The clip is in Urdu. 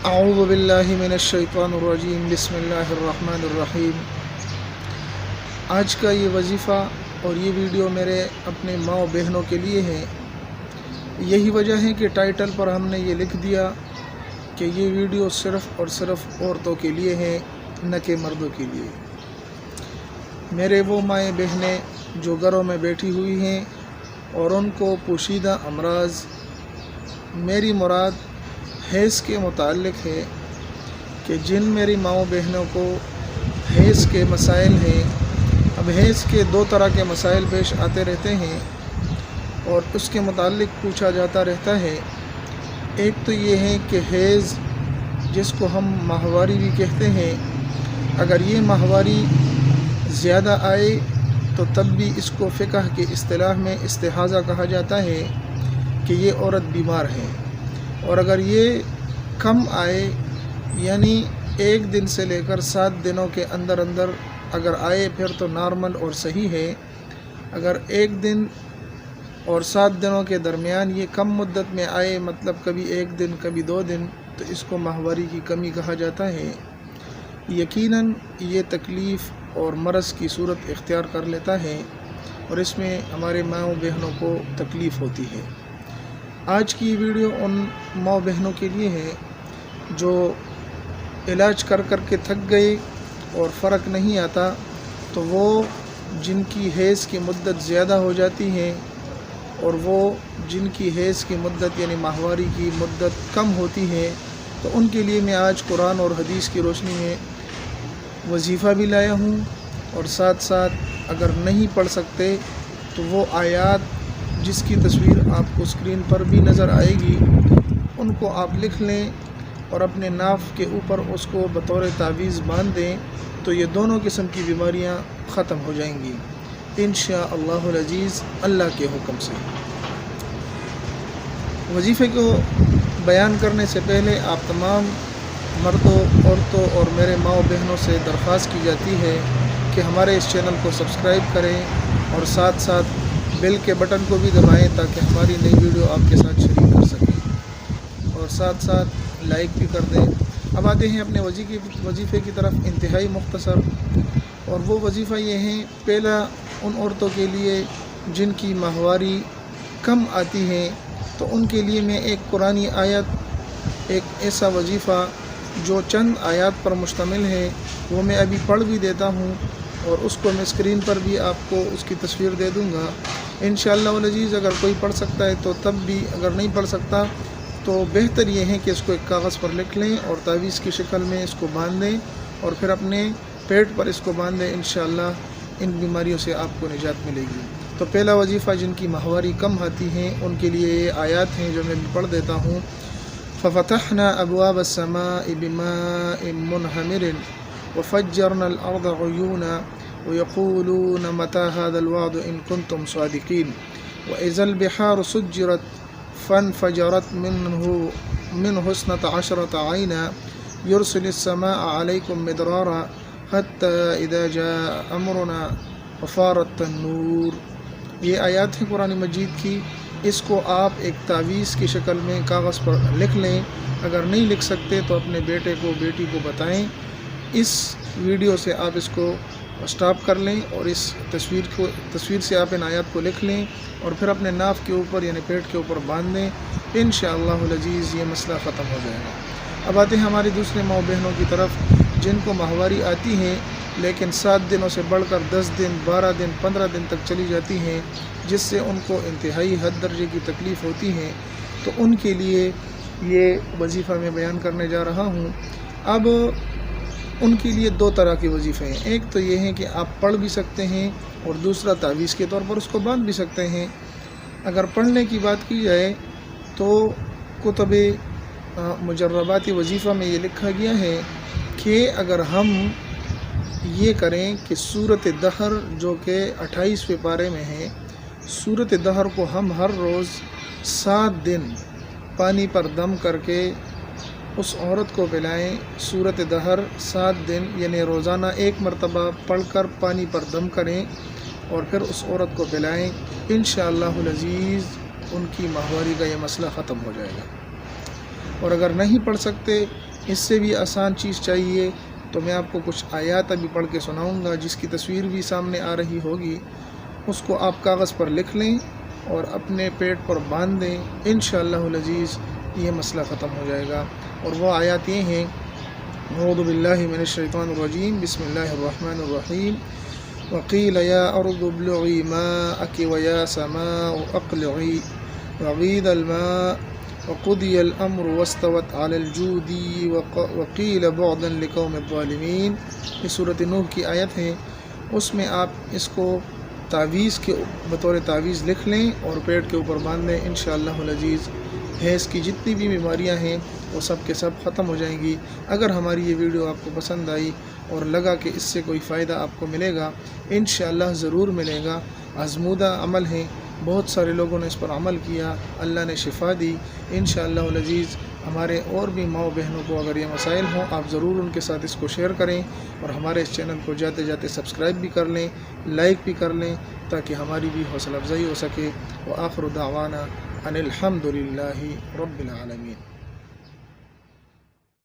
اعوذ باللہ من الشیطان الرجیم بسم اللہ الرحمن الرحیم۔ آج کا یہ وظیفہ اور یہ ویڈیو میرے اپنے ماں و بہنوں کے لیے ہے۔ یہی وجہ ہے کہ ٹائٹل پر ہم نے یہ لکھ دیا کہ یہ ویڈیو صرف اور صرف عورتوں کے لیے ہے، نہ کہ مردوں کے لیے۔ میرے وہ مائیں بہنیں جو گھروں میں بیٹھی ہوئی ہیں اور ان کو پوشیدہ امراض، میری مراد حیض کے متعلق ہے کہ جن میری ماؤں بہنوں کو حیض کے مسائل ہیں۔ اب حیض کے دو طرح کے مسائل پیش آتے رہتے ہیں اور اس کے متعلق پوچھا جاتا رہتا ہے۔ ایک تو یہ ہے کہ حیض جس کو ہم ماہواری بھی کہتے ہیں، اگر یہ ماہواری زیادہ آئے تو تب بھی اس کو فقہ کی اصطلاح میں استحاضہ کہا جاتا ہے کہ یہ عورت بیمار ہے، اور اگر یہ کم آئے یعنی ایک دن سے لے کر 7 دنوں کے اندر اگر آئے پھر تو نارمل اور صحیح ہے۔ اگر ایک دن اور 7 دنوں کے درمیان یہ کم مدت میں آئے، مطلب کبھی 1 دن کبھی 2 دن، تو اس کو ماہواری کی کمی کہا جاتا ہے۔ یقیناً یہ تکلیف اور مرض کی صورت اختیار کر لیتا ہے اور اس میں ہمارے ماؤں بہنوں کو تکلیف ہوتی ہے۔ آج کی ویڈیو ان ماؤں بہنوں کے لیے ہے جو علاج کر کے تھک گئے اور فرق نہیں آتا، تو وہ جن کی حیض کی مدت زیادہ ہو جاتی ہے اور وہ جن کی حیض کی مدت یعنی ماہواری کی مدت کم ہوتی ہے، تو ان کے لیے میں آج قرآن اور حدیث کی روشنی میں وظیفہ بھی لایا ہوں، اور ساتھ ساتھ اگر نہیں پڑھ سکتے تو وہ آیات جس کی تصویر آپ کو اسکرین پر بھی نظر آئے گی، ان کو آپ لکھ لیں اور اپنے ناف کے اوپر اس کو بطور تعویذ باندھ دیں، تو یہ دونوں قسم کی بیماریاں ختم ہو جائیں گی انشاءاللہ العزیز اللہ کے حکم سے۔ وظیفے کو بیان کرنے سے پہلے آپ تمام مردوں، عورتوں اور میرے ماؤں بہنوں سے درخواست کی جاتی ہے کہ ہمارے اس چینل کو سبسکرائب کریں اور ساتھ ساتھ بیل کے بٹن کو بھی دبائیں تاکہ ہماری نئی ویڈیو آپ کے ساتھ شریک کر سکیں، اور ساتھ ساتھ لائک بھی کر دیں۔ اب آتے ہیں اپنے وظیفے کی طرف، انتہائی مختصر، اور وہ وظیفہ یہ ہے۔ پہلا ان عورتوں کے لیے جن کی ماہواری کم آتی ہیں، تو ان کے لیے میں ایک قرآنی آیت، ایک ایسا وظیفہ جو چند آیات پر مشتمل ہے، وہ میں ابھی پڑھ بھی دیتا ہوں اور اس کو میں اسکرین پر بھی آپ کو اس کی تصویر دے دوں گا انشاءاللہ العزیز۔ اگر کوئی پڑھ سکتا ہے تو تب بھی، اگر نہیں پڑھ سکتا تو بہتر یہ ہے کہ اس کو ایک کاغذ پر لکھ لیں اور تعویذ کی شکل میں اس کو باندھ دیں اور پھر اپنے پیٹ پر اس کو باندھ دیں، انشاءاللہ ان بیماریوں سے آپ کو نجات ملے گی۔ تو پہلا وظیفہ جن کی ماہواری کم آتی ہیں ان کے لیے یہ آیات ہیں جو میں پڑھ دیتا ہوں۔ فَفَتَحْنَا أَبْوَابَ السَّمَاءِ بِمَاءٍ مُنْهَمِرٍ وَفَجَّرْنَا الْأَرْضَ عُيُونًا وَيَقُولُونَ مَتَى هَذَا الْوَعْدُ إِن كُنتُمْ صَادِقِينَ وَإِذَا الْبِحَارُ سُجِّرَتْ فَانْفَجَرَتْ مِنْهُ 12 عَيْنًا يُرْسِلُ السَّمَاءَ عَلَيْكُمْ مِدْرَارًا حَتَّى إِذَا جَاءَ أَمْرُنَا وَفَارَ التَّنُّورُ۔ یہ آیات ہیں قرآن مجید کی۔ اس کو آپ ایک تعویذ کی شکل میں کاغذ پر لکھ لیں۔ اگر نہیں لکھ سکتے تو اپنے بیٹے کو، بیٹی کو بتائیں۔ اس ویڈیو سے آپ اس کو سٹاپ کر لیں اور اس تصویر سے آپ ان آیات کو لکھ لیں اور پھر اپنے ناف کے اوپر یعنی پیٹ کے اوپر باندھ دیں، انشاءاللہ العزیز یہ مسئلہ ختم ہو جائے گا۔ اب آتے ہیں ہمارے دوسرے ماؤں بہنوں کی طرف جن کو ماہواری آتی ہیں لیکن 7 دنوں سے بڑھ کر 10 دن، 12 دن، 15 دن تک چلی جاتی ہیں، جس سے ان کو انتہائی حد درجے کی تکلیف ہوتی ہے، تو ان کے لیے یہ وظیفہ میں بیان کرنے جا رہا ہوں۔ اب ان کے لیے 2 طرح کے وظیفے ہیں۔ ایک تو یہ ہے کہ آپ پڑھ بھی سکتے ہیں اور دوسرا تعویذ کے طور پر اس کو باندھ بھی سکتے ہیں۔ اگر پڑھنے کی بات کی جائے تو کتب مجربات وظیفہ میں یہ لکھا گیا ہے کہ اگر ہم یہ کریں کہ سورۃ دہر جو کہ 28ویں پارے میں ہے، سورۃ دہر کو ہم ہر روز 7 دن پانی پر دم کر کے اس عورت کو پلائیں۔ سورۃ دہر 7 دن یعنی روزانہ 1 مرتبہ پڑھ کر پانی پر دم کریں اور پھر اس عورت کو پلائیں، انشاءاللہ العزیز ان کی ماہواری کا یہ مسئلہ ختم ہو جائے گا۔ اور اگر نہیں پڑھ سکتے اس سے بھی آسان چیز چاہیے تو میں آپ کو کچھ آیات ابھی پڑھ کے سناؤں گا، جس کی تصویر بھی سامنے آ رہی ہوگی۔ اس کو آپ کاغذ پر لکھ لیں اور اپنے پیٹ پر باندھ دیں، انشاءاللہ العزیز یہ مسئلہ ختم ہو جائے گا۔ اور وہ آیات یہ ہیں: اعوذ باللہ من الشیطان الرجیم، بسم اللہ الرحمن الرحیم، وقیل یا ارض ابلعی ماءک ویا سماء اقلعی وغید الماء وقضی الامر واستوت علی الجود وقیل بعدا لقوم الظالمین۔ یہ سورۃ نوح کی آیت ہے۔ اس میں آپ اس کو تعویذ کے بطور تعویذ لکھ لیں اور پیٹ کے اوپر باندھ دیں، انشاءاللہ العزیز حیض کی جتنی بھی بیماریاں ہیں وہ سب کے سب ختم ہو جائیں گی۔ اگر ہماری یہ ویڈیو آپ کو پسند آئی اور لگا کہ اس سے کوئی فائدہ آپ کو ملے گا، انشاءاللہ ضرور ملے گا۔ آزمودہ عمل ہے، بہت سارے لوگوں نے اس پر عمل کیا، اللہ نے شفا دی۔ انشاءاللہ العزیز ہمارے اور بھی ماں بہنوں کو اگر یہ مسائل ہوں، آپ ضرور ان کے ساتھ اس کو شیئر کریں اور ہمارے اس چینل کو جاتے جاتے سبسکرائب بھی کر لیں، لائک بھی کر لیں، تاکہ ہماری بھی حوصلہ افزائی ہو سکے۔ وآخر دعوانا ان الحمد للہ رب العالمین۔